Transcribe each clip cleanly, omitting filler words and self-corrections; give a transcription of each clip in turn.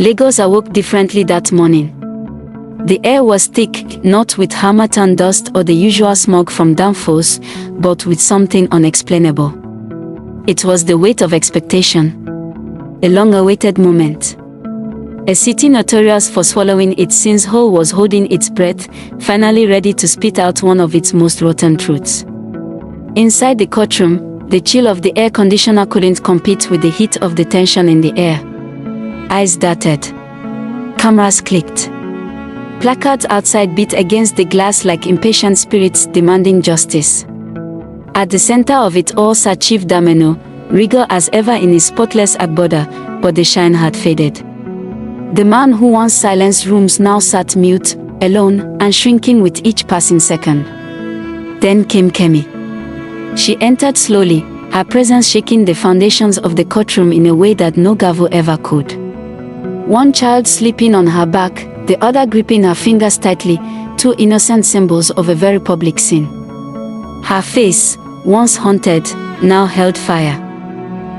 Lagos awoke differently that morning. The air was thick, not with harmattan dust or the usual smog from downfalls, but with something unexplainable. It was the weight of expectation. A long-awaited moment. A city notorious for swallowing its sins whole was holding its breath, finally ready to spit out one of its most rotten truths. Inside the courtroom, the chill of the air conditioner couldn't compete with the heat of the tension in the air. Eyes darted. Cameras clicked. Placards outside beat against the glass like impatient spirits demanding justice. At the center of it all sat Chief Dameno, regal as ever in his spotless agbada, but the shine had faded. The man who once silenced rooms now sat mute, alone, and shrinking with each passing second. Then came Kemi. She entered slowly, her presence shaking the foundations of the courtroom in a way that no gavel ever could. One child sleeping on her back, the other gripping her fingers tightly, two innocent symbols of a very public sin. Her face, once haunted, now held fire.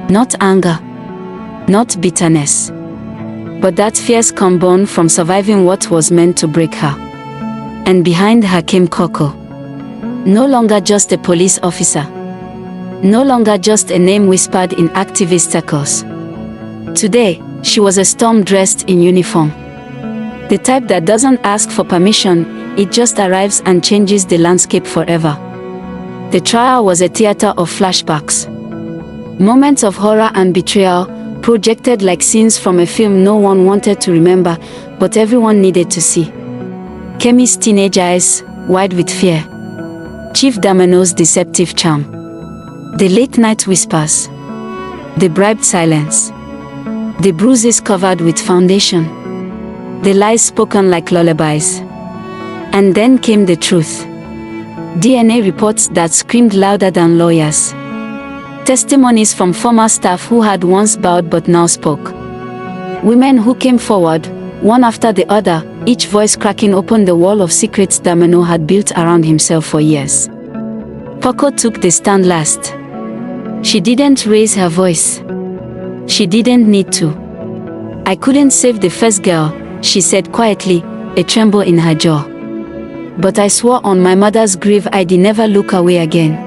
Not anger, not bitterness, but that fierce calm born from surviving what was meant to break her. And behind her came Coco. No longer just a police officer. No longer just a name whispered in activist circles. Today, she was a storm dressed in uniform. The type that doesn't ask for permission, it just arrives and changes the landscape forever. The trial was a theater of flashbacks. Moments of horror and betrayal, projected like scenes from a film no one wanted to remember, but everyone needed to see. Kemi's teenage eyes, wide with fear. Chief Dameno's deceptive charm. The late-night whispers. The bribed silence. The bruises covered with foundation. The lies spoken like lullabies. And then came the truth. DNA reports that screamed louder than lawyers. Testimonies from former staff who had once bowed but now spoke. Women who came forward, one after the other, each voice cracking open the wall of secrets Dameno had built around himself for years. Poco took the stand last. She didn't raise her voice. She didn't need to. "I couldn't save the first girl," she said quietly, a tremble in her jaw. "But I swore on my mother's grave I'd never look away again."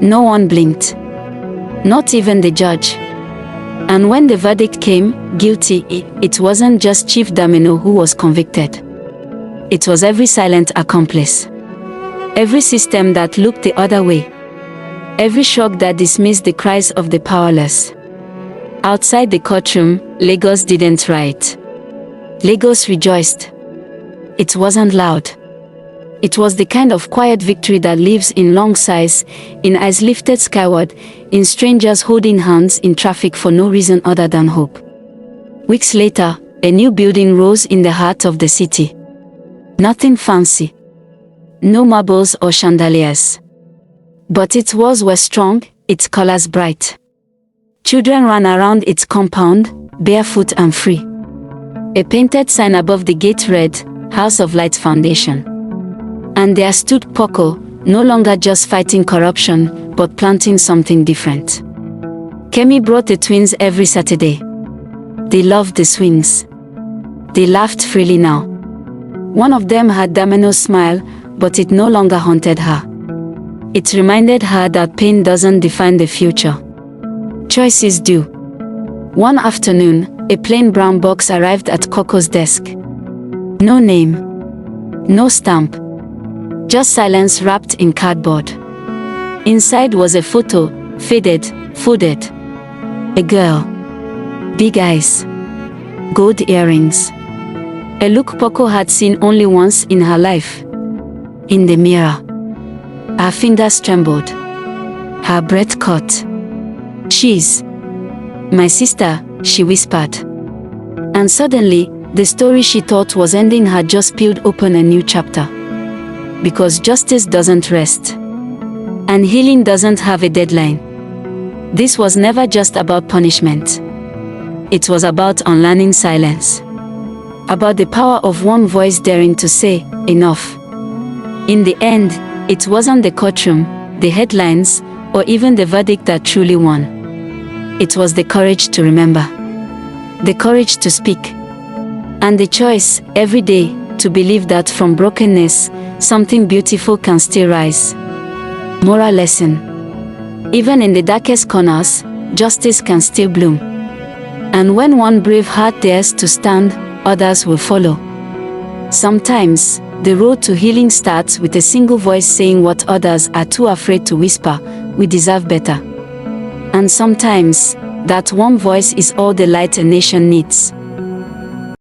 No one blinked. Not even the judge. And when the verdict came, guilty, it wasn't just Chief Dameno who was convicted. It was every silent accomplice. Every system that looked the other way. Every shock that dismissed the cries of the powerless. Outside the courtroom, Lagos didn't riot. Lagos rejoiced. It wasn't loud. It was the kind of quiet victory that lives in long sighs, in eyes lifted skyward, in strangers holding hands in traffic for no reason other than hope. Weeks later, a new building rose in the heart of the city. Nothing fancy. No marbles or chandeliers. But its walls were strong, its colors bright. Children ran around its compound, barefoot and free. A painted sign above the gate read, "House of Light Foundation." And there stood Poco, no longer just fighting corruption, but planting something different. Kemi brought the twins every Saturday. They loved the swings. They laughed freely now. One of them had Dameno's smile, but it no longer haunted her. It reminded her that pain doesn't define the future. Choices do. One afternoon, a plain brown box arrived at Coco's desk. No name. No stamp. Just silence wrapped in cardboard. Inside was a photo, faded, folded. A girl. Big eyes. Gold earrings. A look Poco had seen only once in her life. In the mirror. Her fingers trembled. Her breath caught. "She's my sister," she whispered. And suddenly, the story she thought was ending had just peeled open a new chapter. Because justice doesn't rest. And healing doesn't have a deadline. This was never just about punishment. It was about unlearning silence. About the power of one voice daring to say, "Enough." In the end, it wasn't the courtroom, the headlines, or even the verdict that truly won. It was the courage to remember. The courage to speak, And the choice, every day, to believe that from brokenness, something beautiful can still rise. Moral lesson. Even in the darkest corners, justice can still bloom. And when one brave heart dares to stand, others will follow. Sometimes, the road to healing starts with a single voice saying what others are too afraid to whisper: we deserve better. And sometimes, that one voice is all the light a nation needs.